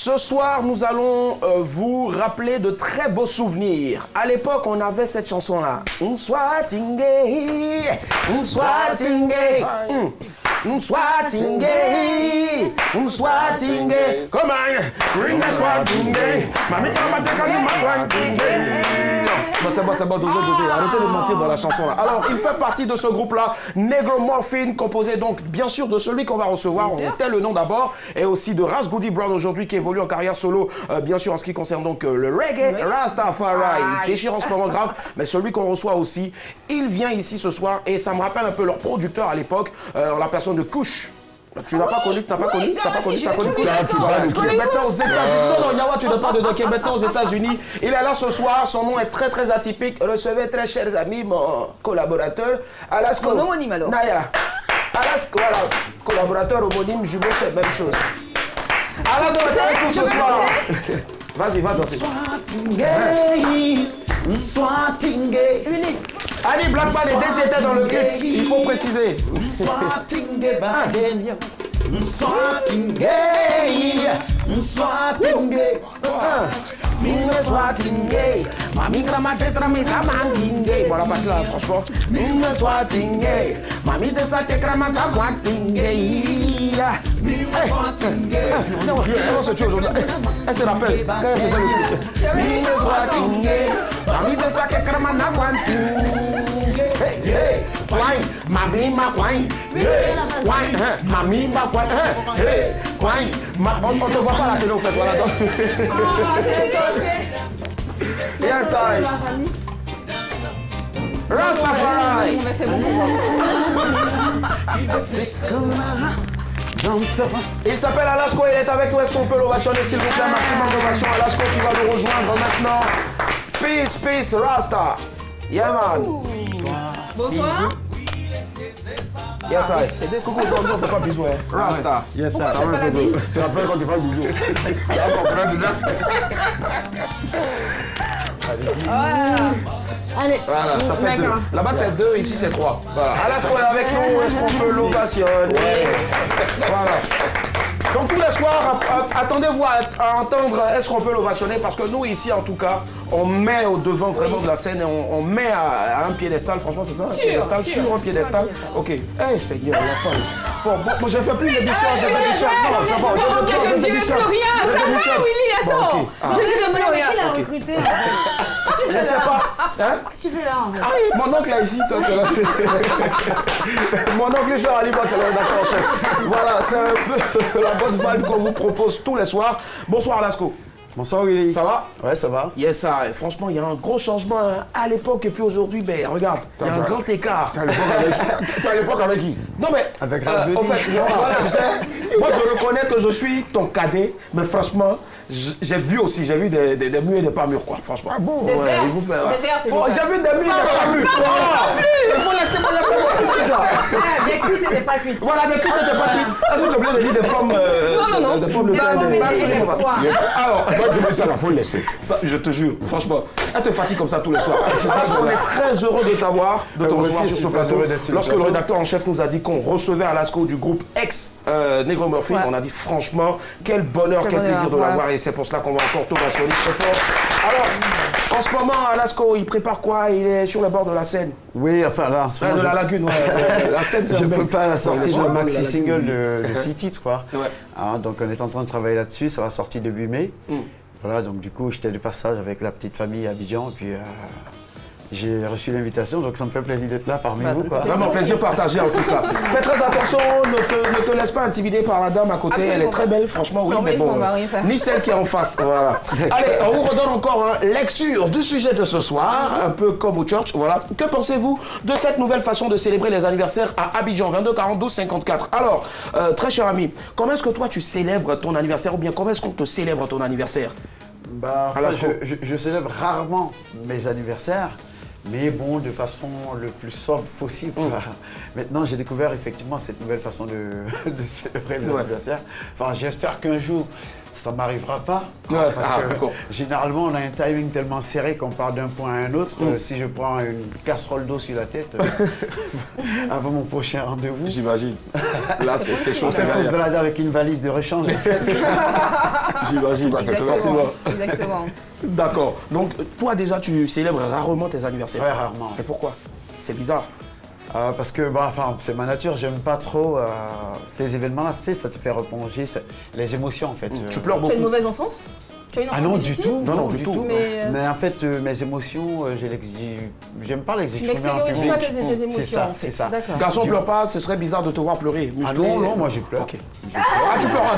Ce soir, nous allons vous rappeler de très beaux souvenirs. À l'époque, on avait cette chanson-là. Nswatingé, Nswatingé, Nswatingé, Nswatingé. Come on, bring the Nswatingé. Mami, come take a Nswatingé. C'est bon, dosez. Arrêtez de mentir dans la chanson-là. Alors, il fait partie de ce groupe-là, Negromorphine, composé donc, bien sûr, de celui qu'on va recevoir, on tait le nom d'abord, et aussi de Ras Goody Brown aujourd'hui, qui évolue en carrière solo, bien sûr, en ce qui concerne donc le reggae, Rastafari. Il déchire en ce moment grave, mais celui qu'on reçoit aussi, il vient ici ce soir, et ça me rappelle un peu leur producteur à l'époque, en la personne de Kush. Tu n'as pas connu, t'as connu Kush. Qui est maintenant aux États-Unis. Non, Yawa, tu n'as pas dedans, qui est maintenant aux États-Unis. Il est là ce soir, son nom est très très atypique. Recevez très chers amis, mon collaborateur, Alasko. Mon homonyme alors. Naya. Alasko, voilà, collaborateur homonyme, jumeau, c'est la même chose. Alasko est avec nous ce soir. Vas-y, va danser. Ali Blackman et Daisy étaient dans le clip, il faut préciser. Bon, la partie là, franchement. C'est tu aujourd'hui. Elle se rappelle quand elle faisait le clip. Mami ma wine, mami ma wine, on te voit pas à la télé au fait, voilà donc. Yes, I. Rastafari. C'est bon pour moi. Il s'appelle Alasko, il est avec nous, est-ce qu'on peut l'ovationner s'il vous plaît, maximum d'ovation, Alasko qui va nous rejoindre maintenant. Peace, Rasta. Yeah man. Bonsoir. Yes, I. Coucou, non, c'est pas bisou, hein. Rasta. Yes, ça va un peu. Tu te rappelles quand tu fais bisou. Allez. Voilà, ça fait 2. Là-bas c'est 2, ici c'est 3. Voilà. Alasko est avec nous, est-ce qu'on peut l'ovationner? Voilà. Donc tous les soirs, attendez-vous à entendre est-ce qu'on peut l'ovationner parce que nous ici en tout cas, on met au devant vraiment de la scène et on met à un piédestal, franchement c'est ça, un piédestal, sur un piédestal. Ok, hey Seigneur, la femme. Bon, je fais plus l'émission, je ne dirai plus rien, ça va Willy, attends. Je ne dirai plus rien. Qui l'a recruté? Je sais pas. Hein? Qu'est-ce que tu fais là en fait? Ah oui, mon oncle est ici, toi, mon oncle est Ali Bot, d'accord, chef. Voilà, c'est un peu la bonne vibe qu'on vous propose tous les soirs. Bonsoir, Alasko. Bonsoir Willy. Ça va? Ouais, ça va. Yes, ça. Franchement, il y a un gros changement à l'époque et puis aujourd'hui, ben regarde, il y a un grand écart. Tu à l'époque avec qui? Non mais, avec Ras Goody. En fait, voilà, tu sais, moi je reconnais que je suis ton cadet, mais franchement, j'ai vu des murs et des pas mûrs, quoi, franchement. Ah bon? Des verres, il vous fait, j'ai vu des murs et des pas mûrs. Il faut laisser moi faire ça. Des cuites et des pas cuites. Voilà, des cuites et des pas cuites. Est-ce que tu as oublié de dire des pommes des pommes de terre? Alors, toi tu dis ça, il faut le laisser. Ça, je te jure, franchement, elle te fatigue comme ça tous les soirs. Parce qu'on est très heureux de t'avoir, de te recevoir sur ce plateau. Lorsque le rédacteur en chef nous a dit qu'on recevait Alasko du groupe ex-Negromorphine, on a dit franchement, quel bonheur, quel plaisir de l'avoir et c'est pour cela qu'on va encore t'ovationner très fort. Alors, en ce moment, Alasko, il prépare quoi? Il est sur le bord de la scène? Oui, enfin là, en ce moment, de la lagune, la scène, c'est je prépare la sortie de le maxi single de 6 titres, quoi. Ouais. Ah, donc on est en train de travailler là-dessus, ça va sortir début mai. Voilà, donc du coup, j'étais de passage avec la petite famille à Abidjan, et puis j'ai reçu l'invitation, donc ça me fait plaisir d'être là parmi vous, quoi. Vraiment plaisir partagé en tout cas. Fais très attention, ne te laisse pas intimider par la dame à côté, elle est très belle, franchement, oui, non, mais bon, ni celle qui est en face, voilà. Allez, on vous redonne encore lecture du sujet de ce soir, un peu comme au church, voilà. Que pensez-vous de cette nouvelle façon de célébrer les anniversaires à Abidjan, 22 42 54? Alors, très cher ami, comment est-ce que toi tu célèbres ton anniversaire ou bien comment est-ce qu'on te célèbre ton anniversaire? Bah, je célèbre rarement mes anniversaires. Mais bon, de façon le plus sobre possible. Maintenant, j'ai découvert effectivement cette nouvelle façon de célébrer les anniversaires. Enfin, j'espère qu'un jour, ça m'arrivera pas. Ouais, Parce que généralement, on a un timing tellement serré qu'on part d'un point à un autre. Si je prends une casserole d'eau sur la tête avant mon prochain rendez-vous. J'imagine. Là, c'est chaud. Il faut se balader avec une valise de rechange. J'imagine. Exactement. D'accord. Donc, toi, déjà, tu célèbres rarement tes anniversaires. Ouais, rarement. Et pourquoi? C'est bizarre. Parce que c'est ma nature, j'aime pas trop ces événements-là, ça te fait replonger les émotions en fait. Tu pleures beaucoup. Tu as une mauvaise enfance? Tu as une enfance non, difficile? du tout. Non, du tout. Mais en fait, mes émotions, j'aime pas les Tu exprimer en n'extériorises public. pas tes émotions. C'est ça. D'accord. Garçon, pleure pas, ce serait bizarre de te voir pleurer. Non, moi je pleure. Okay. Ah, tu pleures?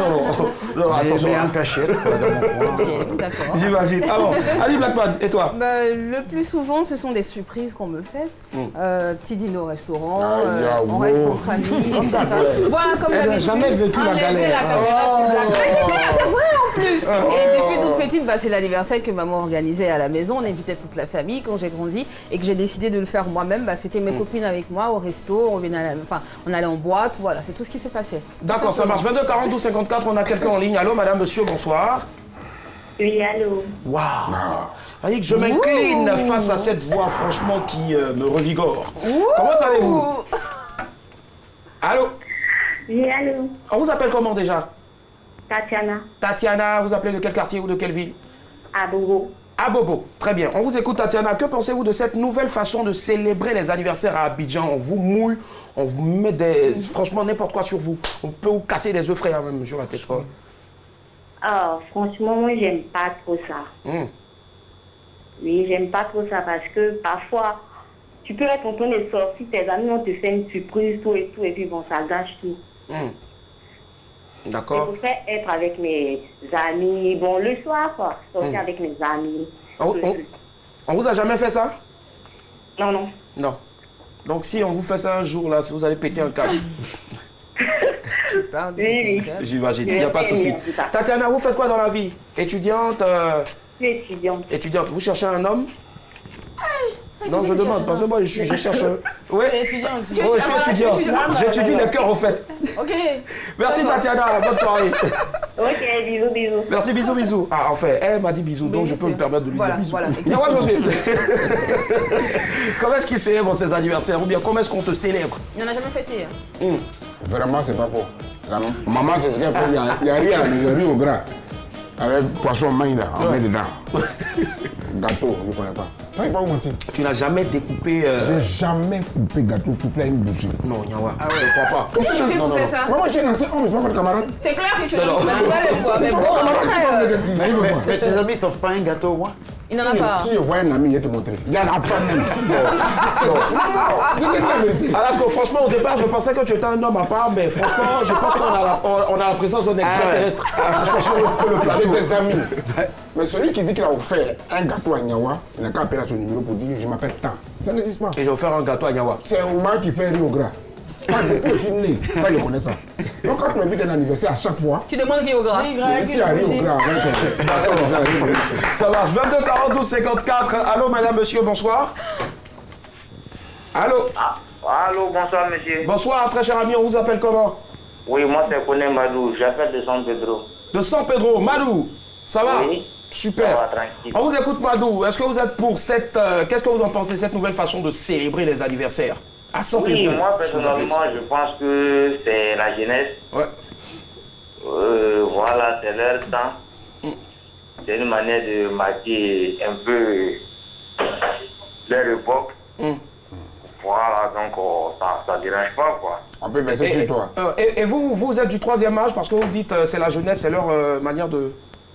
Non, attention. Mais en cachette, dans mon coin. Ok, d'accord. J'imagine. Alors, Ali Blackman, et toi? Le plus souvent, ce sont des surprises qu'on me fait. Petit dîner au restaurant, on wow. reste entre amis. Voilà, comme Elle n'a d'habitude. jamais vécu la galère. C'est vrai en plus. Et depuis toute petite, c'est l'anniversaire que maman organisait à la maison. On invitait toute la famille quand j'ai grandi et que j'ai décidé de le faire moi-même. C'était mes copines avec moi au resto, on allait en boîte, voilà, c'est tout ce qui se passait. D'accord, ça marche. 22 42 54, on a quelqu'un en ligne. Allô, madame, monsieur, bonsoir. Oui, allô. Waouh. Annick, je m'incline face à cette voix, franchement, qui me revigore. Comment allez-vous? Allô? Oui, allô. On vous appelle comment déjà? Tatiana. Tatiana, vous appelez de quel quartier ou de quelle ville? À Bobo. À Bobo, très bien. On vous écoute, Tatiana. Que pensez-vous de cette nouvelle façon de célébrer les anniversaires à Abidjan? On vous mouille, on vous met franchement n'importe quoi sur vous. On peut vous casser des œufs frais même sur la tête. Franchement, moi, j'aime pas trop ça. Oui, j'aime pas trop ça parce que parfois, tu peux être en train de sortir, tes amis, on te fait une surprise, tout, et puis bon, ça gâche tout. D'accord. Je préfère être avec mes amis, bon, le soir, quoi, sortir avec mes amis. On vous a jamais fait ça? Non, non. Non. Donc si on vous fait ça un jour, là, si vous allez péter un câble. Oui. J'imagine, il n'y a pas de souci. Tatiana, vous faites quoi dans la vie? Étudiante? Je suis étudiante. Étudiante. Vous cherchez un homme? Non, je demande, parce que moi, je cherche un... Oui, étudiant aussi. Oui, je suis étudiant. J'étudie les cœurs, au fait. Ok. Merci, Tatiana. Bonne soirée. Ok, bisous, bisous. Merci, bisous, bisous. Ah, en fait, elle m'a dit bisous, donc je peux me permettre de lui dire bisous. Voilà, Moi, comment est-ce qu'il célèbre ses anniversaires? Ou bien comment est-ce qu'on te célèbre? Il n'en a jamais fêté. Vraiment, c'est pas faux. Maman, c'est ce qu'elle fait. Il y a rien à la maison, riz au gras. Avec poisson main là, on met dedans. Gâteau, je ne connais pas. Ça n'est pas où mentir. Tu n'as jamais découpé. J'ai jamais coupé gâteau soufflé à une bougie. Non, Nyawa, je ne crois pas. Qu'est-ce que tu fais pour faire ça? Moi, je suis un ancien homme, je ne suis pas votre camarade. C'est clair que tu es dans mais bon, après, Mais tes amis t'offrent pas un gâteau au moins? il n'en a pas. Si je vois un ami, il va te montrer. Il n'y en a pas même. Non, c'est la vérité. Alors que franchement, au départ, je pensais que tu étais un homme à part, mais franchement, je pense qu'on a la présence d'un extraterrestre. Franchement, sur le J'ai plateau. des amis. Mais celui qui dit qu'il a offert un gâteau à Nyawa, il n'a qu'à appeler à son numéro pour dire je m'appelle tant. Ça n'existe pas. Et j'ai offert un gâteau à Nyawa. C'est un Oumar qui fait riz au gras. Ça, je suis né. Ça, je connais ça. Donc, quand tu m'invites à un anniversaire, à chaque fois, Tu demandes qui est au gras. ici, il y a riz au gras. Ça marche. 22 42 54. Allô, madame, monsieur, bonsoir. Allô. Allô, bonsoir monsieur. Bonsoir, très cher ami, on vous appelle comment? Oui, moi c'est Koné Madou, j'appelle de San Pedro. De San Pedro, Madou. Ça va? Oui. Super. Ça va, tranquille. On vous écoute, Madou. Est-ce que vous êtes pour cette... Qu'est-ce que vous en pensez, cette nouvelle façon de célébrer les anniversaires à San Oui, Pedro? moi personnellement, je pense que c'est la jeunesse. Ouais. Voilà, c'est leur temps. C'est une manière de marquer un peu leur époque. Voilà, donc ça ne dérange pas, quoi. On peut verser sur toi. Et vous êtes du troisième âge, parce que vous dites c'est la jeunesse, c'est leur manière de...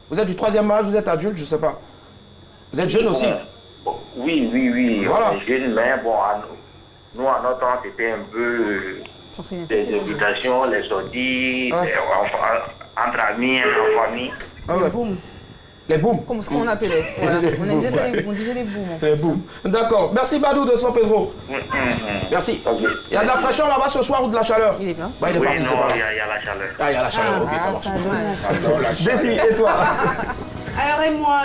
Vous êtes du troisième âge, vous êtes adulte, je sais pas. Vous êtes jeune aussi? Oui. Voilà. On est jeune, mais bon, nous, à notre temps, c'était un peu les invitations, les sorties, entre amis, en famille. Ah ouais. Les booms. Comme ce qu'on appelait. Voilà. On disait des booms. En fait. Les booms. D'accord. Merci Badou de San Pedro. Merci. Okay. Il y a de la fraîcheur là-bas ce soir ou de la chaleur? Il est bien. Bah, il est Oui, parti, non, c'est pas il y grave. a la chaleur. Ah, il y a la chaleur, ok, ça marche. J'adore la chaleur. Jessie, et toi? Alors et moi,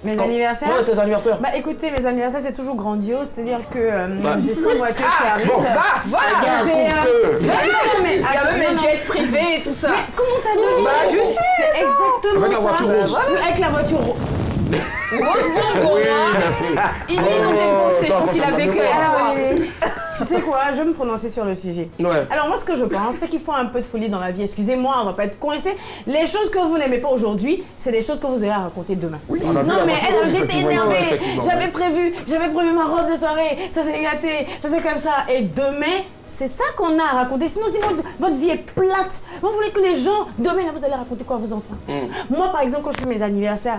mes anniversaires. Ouais, tes anniversaires. Bah écoutez, mes anniversaires c'est toujours grandiose, c'est-à-dire que j'ai 5 voitures qui arrivent. bon. Voilà. J'ai Il y a même un jet privé et tout ça. comment t'as donné? Bah, je sais. C'est exactement Avec la voiture ça. rose. Oui, avec la voiture rose. Rose bonbon, Oui, hein. merci. Il est dépensé, je pense qu'il a vécu avec Alors, toi. tu sais quoi, je vais me prononcer sur le sujet. Ouais. Alors moi, ce que je pense, c'est qu'il faut un peu de folie dans la vie. Excusez-moi, on va pas être coincé. Les choses que vous n'aimez pas aujourd'hui, c'est des choses que vous aurez à raconter demain. Oui, on a vu Non la mais voiture elle, rose, j'étais effectivement, énervée. effectivement. J'avais prévu ma robe de soirée. Ça s'est gâté, ça c'est comme ça. Et demain, c'est ça qu'on a à raconter. Sinon, si votre vie est plate, vous voulez que les gens, demain, là, vous allez raconter quoi à vos enfants? Moi, par exemple, quand je fais mes anniversaires,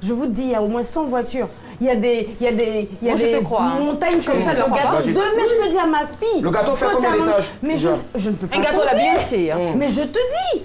je vous dis, il y a au moins 100 voitures. Il y a des Moi, je te crois, hein. montagnes comme ça Je de te crois gâteaux. pas. Demain, je peux dire à ma fille. Le gâteau fait combien totalement- d'étages, Mais déjà je ne peux pas. Un gâteau à la compter. Beyoncé. Hein. Mais je te dis,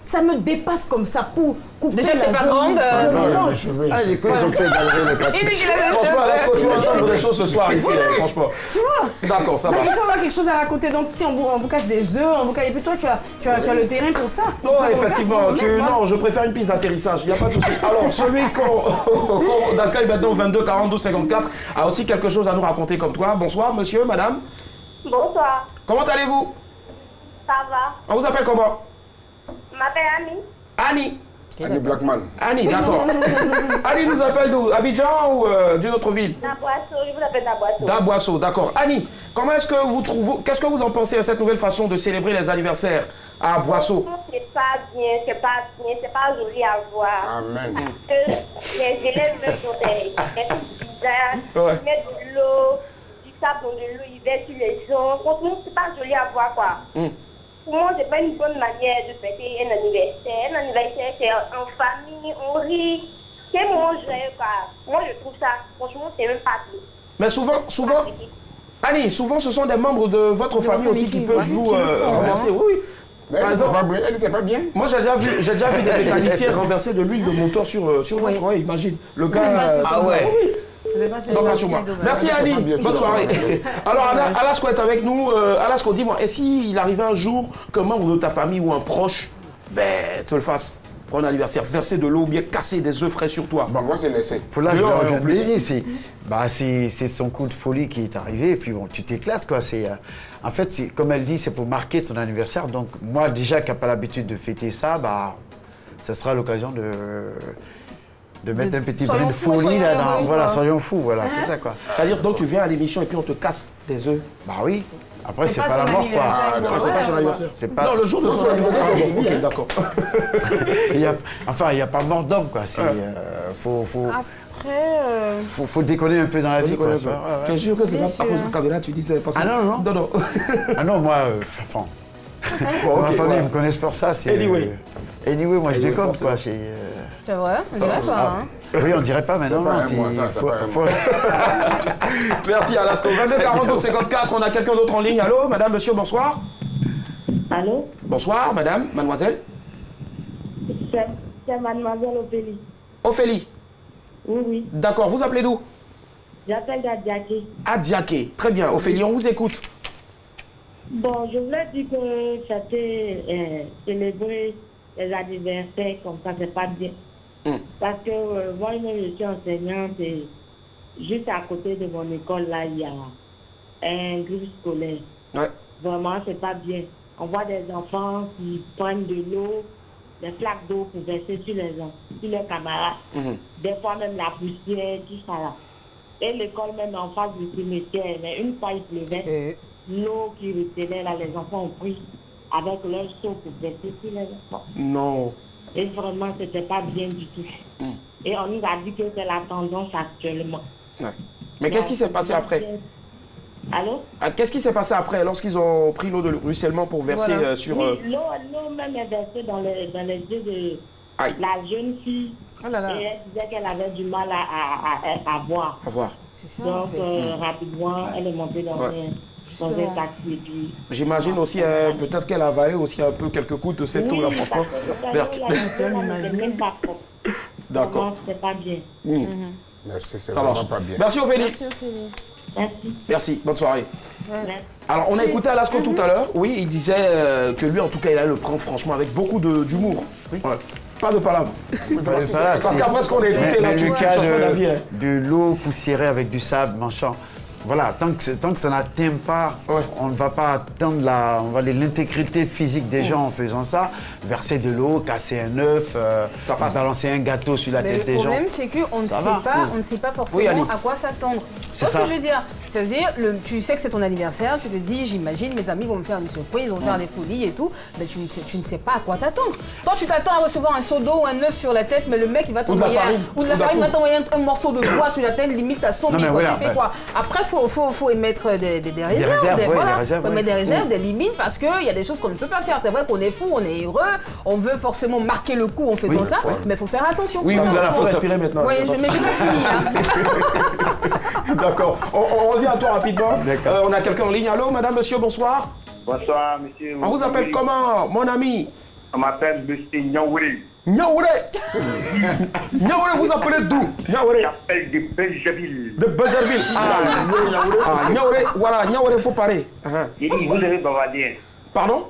ça me dépasse comme ça pour couper Déjà que t'es la pas journée. grande, Je me Non, lance. les cheveux. Ah, j'ai cru qu'ils ont fait galérer les Il pâtisseries. dit qu'il a des Franchement, cheveux. là, ce que tu vas entendre des choses ce soir ici, franchement. Tu vois? D'accord, ça Donc, marche. il faut avoir quelque chose à raconter. Donc, si on vous casse des œufs, on vous casse. Et puis toi, tu as le terrain pour ça. Non, Il faut qu'on effectivement, casse, on met, non, je préfère une piste d'atterrissage, il n'y a pas de souci. Alors, celui qu'on accueille maintenant, 22 42 54, a aussi quelque chose à nous raconter comme toi. Bonsoir, monsieur, madame. Bonsoir, Comment allez-vous? ça va? On vous appelle comment? Je m'appelle Annie. Annie. Annie Blackman. Annie, d'accord. Annie nous appelle d'où? Abidjan ou d'une autre ville? Daboisseau, je vous appelle Daboisseau. D'Aboisseau, d'accord. Annie, comment est-ce que vous trouvez, qu'est-ce que vous en pensez à cette nouvelle façon de célébrer les anniversaires à Boisseau? C'est pas bien, c'est pas joli à voir. Amen. Que les élèves me font des bizarres, Ouais. ils mettent de l'eau, du sable dans de l'eau, ils versent sur les gens. Franchement, c'est pas joli à voir quoi. Pour moi, c'est pas une bonne manière de fêter un anniversaire. Un anniversaire, c'est en famille, on rit. C'est mon jeu quoi. Moi, je trouve ça, franchement, c'est même pas bien. Mais souvent, Annie, souvent ce sont des membres de votre famille aussi qui peuvent vous renverser. Oui, oui. Mais Par elle, c'est exemple, pas bien. Elle, c'est pas bien. moi j'ai déjà vu des mécaniciens renverser de l'huile de moteur sur l'autre. Ouais, imagine. Le gars. Ah ouais. Non, pas sur moi. Merci C'est Annie, pas bien, bonne tu soirée. vois. Alors Alasco est avec nous. Alasco, dis-moi, et s'il arrivait un jour qu'un membre de ta famille ou un proche te le fasse pour un anniversaire, verser de l'eau ou bien casser des œufs frais sur toi? Bon, moi, c'est laissé. Pour là, je Dehors, reviens en de plus. le dire, c'est son coup de folie qui est arrivé, et puis bon, tu t'éclates, quoi. En fait, comme elle dit, c'est pour marquer ton anniversaire. Donc, moi, déjà, qui n'ai pas l'habitude de fêter ça, ça sera l'occasion de mettre un petit brin de fous, folie là soyons dans. heureux, Voilà, quoi. soyons fous, voilà, c'est ça, quoi. C'est-à-dire, donc tu viens à l'émission et puis on te casse des œufs. Bah oui. Après, c'est pas pas la son mort, quoi. anniversaire, Non, c'est pas son anniversaire. C'est pas- Non, le jour de son anniversaire, c'est bon. Ok, d'accord. Il n'y a pas mort d'homme, quoi. Faut déconner un peu dans la vie, quoi. tu vois, ouais, ouais. Tu es sûr que c'est pas à cause de Kabila, tu disais pas ça? Ah non, non. Non. Ah non, moi, Bon, ma ok, famille ouais. me connaissent pour ça. Anyway. Anyway, moi je Anyway, déconne, forcément. quoi. C'est vrai, on dirait pas. Hein. Oui, on dirait pas, mais non, pas non. un mois, ça, c'est pas un mois. Merci Alasco. 22 42 54, on a quelqu'un d'autre en ligne. Allô, madame, monsieur, bonsoir. Allô? Bonsoir, madame, mademoiselle. C'est mademoiselle Ophélie. Ophélie. Oui, oui. D'accord, vous appelez d'où? J'appelle d'Adiaké. Adiaké. Très bien, Ophélie, on vous écoute. Bon, je voulais dire que c'était célébrer les anniversaires comme ça, c'est pas bien. Parce que moi, je suis enseignante et juste à côté de mon école, là, il y a un groupe scolaire. Ouais. Vraiment, c'est pas bien. On voit des enfants qui prennent de l'eau, des flaques d'eau pour verser sur leurs camarades. Des fois, même la poussière, tout ça là. Et l'école, même en face du cimetière, mais une fois il pleuvait, l'eau qui retenait là, les enfants ont pris avec leur seau pour verser sur les enfants. Non. Et vraiment, c'était pas bien du tout. Et on nous a dit que c'est la tendance actuellement. Ouais. Mais qu'est-ce qui s'est passé après? Allô? Qu'est-ce qui s'est passé après lorsqu'ils ont pris l'eau de ruissellement pour verser sur... Oui, l'eau même est versée dans les yeux de Aïe. la jeune fille. Oh là là. Et elle disait qu'elle avait du mal à boire. À voir. C'est ça. Donc, en fait. rapidement, elle est montée dans un taxi. Et puis, J'imagine aussi, peut-être qu'elle a avalé aussi un peu quelques gouttes de cette eau-là, franchement. C'est même pas propre. D'accord. Vraiment, c'est pas bien. Merci, c'est Ça vraiment marche. pas bien. Merci Ophélie. Merci, Ophélie. Merci. Merci, bonne soirée. Merci. Alors, on a écouté Alasco tout à l'heure. Oui, il disait que lui, en tout cas, il allait le prendre franchement avec beaucoup d'humour. Ouais. Pas de palabre. Parce qu'après ce qu'on a écouté là, tu le changes cas pas d'avis. Hein. de l'eau poussiérée avec du sable, machin. Voilà, tant que ça n'atteint pas, on ne va pas atteindre l'intégrité physique des gens en faisant ça. Verser de l'eau, casser un œuf, balancer un gâteau sur la tête des gens. Le problème, c'est qu'on ne sait pas forcément à quoi s'attendre. C'est ça. Ce que je veux dire. C'est-à-dire, tu sais que c'est ton anniversaire, tu te dis, j'imagine, mes amis vont me faire une surprise, ils vont faire des folies et tout, mais tu ne sais pas à quoi t'attendre. Toi, tu t'attends à recevoir un seau d'eau ou un œuf sur la tête, mais le mec, il va t'envoyer de la farine, il va t'envoyer un morceau de bois sur la tête, limite à 100 000. Tu fais quoi? Après, il faut émettre des réserves. Il faut mettre des réserves, des limites, parce qu'il y a des choses qu'on ne peut pas faire. C'est vrai qu'on est fou, on est heureux, on veut forcément marquer le coup en faisant ça, mais il faut faire attention. Oui, il faut respirer maintenant. Oui, mais j'ai pas fini. D'accord. On revient à toi rapidement. On a quelqu'un en ligne. Allô, madame, monsieur, bonsoir. Bonsoir, monsieur. On vous appelle comment, mon ami? On m'appelle monsieur Nyaouré. Nyaouré. Nyaouré, vous appelez d'où? Nyaouré. J'appelle de Belgeville. De Belgeville. Nyaouré, voilà, Nyaouré, il faut parler. J'ai dit, vous avez bavardé. Pardon?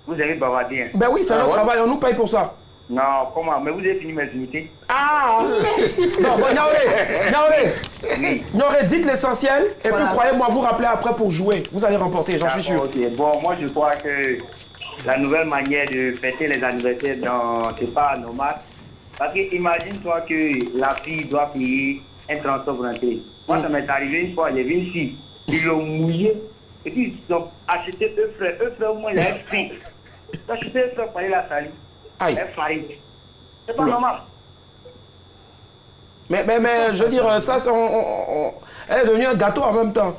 Vous avez bavardé. Ben oui, c'est notre travail, on nous paye pour ça. Non, comment? Mais vous avez fini mes unités. Ah! Non, bon, Nyaouré, dites l'essentiel et puis croyez-moi, vous rappelez après pour jouer. Vous allez remporter, j'en suis sûr. Okay. Bon, moi je crois que la nouvelle manière de fêter les anniversaires, c'est pas normal. Parce que imagine-toi que la fille doit payer un transport volontaire. Moi, ça m'est arrivé une fois, j'ai vu une fille, ils l'ont mouillé et puis ils ont acheté eux frères. Eux frères, moi, il y a un fin. Ils ont acheté eux frères pour aller la salir. C'est pas normal. Mais je veux dire, ça, elle est devenue un gâteau en même temps.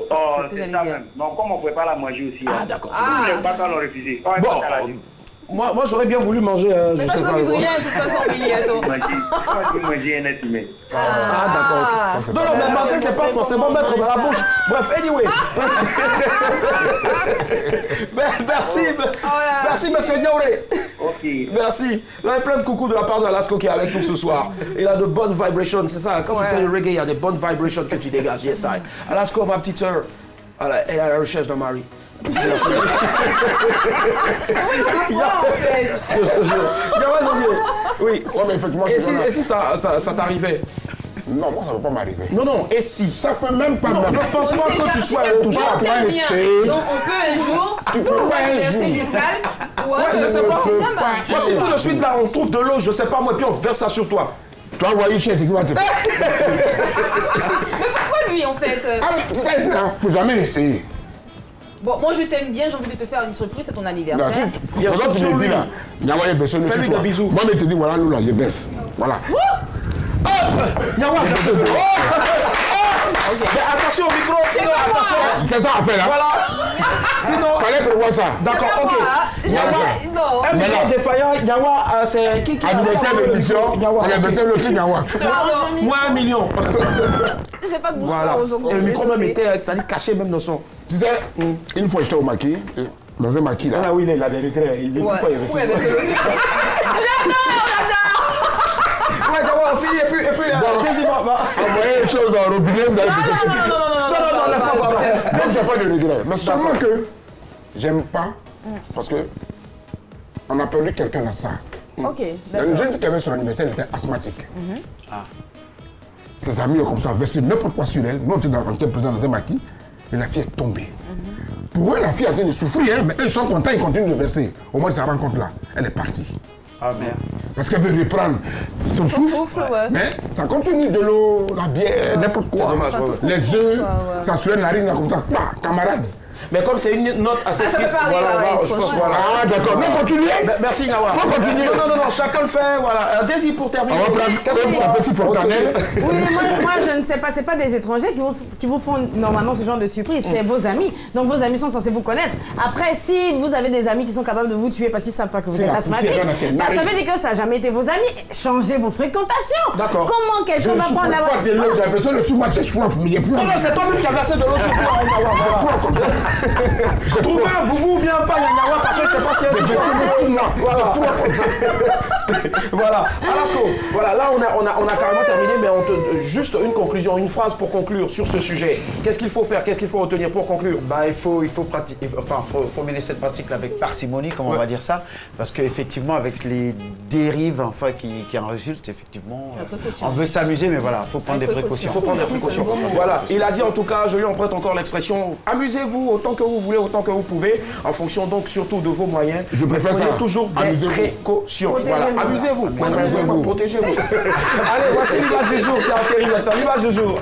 Oh, c'est ça même. Donc, comme on ne pouvait pas la manger aussi. Ah, d'accord. Les papas l'ont refusé. Bon, moi j'aurais bien voulu manger. Mais je sais pas. Manger un être humain. Ah, d'accord. Non, mais manger, c'est pas forcément mettre dans la bouche. Bref, anyway. Merci, monsieur Nyaouré. Ok. Merci. Vous avez plein de coucous de la part de Alasco qui est avec nous ce soir. Il a de bonnes vibrations, c'est ça. Quand tu fais le reggae, il y a de bonnes vibrations que tu dégages. Yes, I. Alasco, ma petite soeur, elle est à la recherche d'un mari. C'est la folie. Je te jure. Oui. Ouais, mais effectivement, et si ça t'arrivait? Non, moi, ça ne peut pas m'arriver. Non, et si? Ça peut même pas m'arriver. Ne pense pas que tu sois intouchable. Donc, on peut un jour, verser du calme. Ouais, je sais pas. Moi, si tout de suite, là, on trouve de l'eau, je sais pas moi, puis on verse ça sur toi. Toi, voyez, c'est qui va te faire. Mais pourquoi lui, en fait? C'est ça, il ne faut jamais essayer. Bon, moi je t'aime bien, j'ai envie de te faire une surprise, c'est ton anniversaire. Il y a tu me dis là, fais-lui des bisous. Moi, je te dis, voilà, nous là, je baisse. Voilà. Nyawa, mais attention au micro, sinon attention. C'est ça à faire là. Voilà. Sinon. Fallait prévoir ça. D'accord, ok. Nyawa, un million défaillant, Nyawa, c'est qui anniversaire de l'émission, anniversaire de aussi Nyawa. Moi, 1 million. J'ai pas de bouche. Voilà. Et le micro même était, ça dit caché même dans son. Tu sais, une fois j'étais au maquis, dans un maquis là. Ah oui, il a des regrets. Il dit pourquoi il ouais, mais c'est aussi. Ouais, d'abord, on finit et puis deuxième va. Envoyer les choses en robinet, vous allez te chercher. Non, laisse-moi pas. Donc, j'ai pas de regrets. Mais seulement que j'aime pas, parce que on a perdu quelqu'un à ça. Ok, il y a une jeune fille qui avait son anniversaire, elle était asthmatique. Ses amis ont comme ça versé n'importe quoi sur elle. Nous, on était présents dans un maquis, et la fille est tombée. Pour eux, la fille est en train de souffrir, mais eux, ils sont contents, ils continuent de verser. Au moins, ça rencontre là, elle est partie. Ah merde. Parce qu'elle veut reprendre son souffle, mais ça continue de l'eau, la bière, n'importe quoi. Dommage, les œufs, ça se fait une narine comme ça, camarade. Mais comme c'est une note assez triste, voilà, je pense, voilà. Ah d'accord, mais continuez. Merci Nyawa. Faut continuer. Non, chacun le fait, voilà. Un désir pour terminer. On va prendre un petit fontanel. Oui, mais moi je ne sais pas, c'est pas des étrangers qui vous font normalement ce genre de surprise, c'est vos amis. Donc vos amis sont censés vous connaître. Après, si vous avez des amis qui sont capables de vous tuer parce qu'ils ne savent pas que vous êtes asthmatique, ça veut dire que ça n'a jamais été vos amis. Changez vos fréquentations. D'accord. Comment quelqu'un va prendre la voie? Je ne supporte pas de l'eau, le sous-match, je suis un fumier. Non, c'est toi-même qui as versé de l'eau sur toi. Trouver un boubou ou bien pas Nyawa parce que je sais pas l'ancien t-shirt. Voilà. Voilà. Alasco, voilà, là on a carrément terminé, mais juste une conclusion, une phrase pour conclure sur ce sujet. Qu'est-ce qu'il faut faire? Qu'est-ce qu'il faut retenir pour conclure? Bah, il faut pratiquer, enfin, faut mener cette pratique avec parcimonie, comme on va dire ça, parce qu'effectivement, avec les dérives enfin, qui en résultent, effectivement, on veut s'amuser, mais voilà, il faut prendre des précautions. Il faut prendre des précautions. Voilà, il a dit en tout cas, je lui emprunte encore l'expression, amusez-vous autant que vous voulez, autant que vous pouvez, en fonction donc surtout de vos moyens. Je préfère ça. Prenez toujours des précautions. Voilà, amusez-vous. Protégez-vous. Allez, voici l'image du jour qui a atterri maintenant. L'image du jour.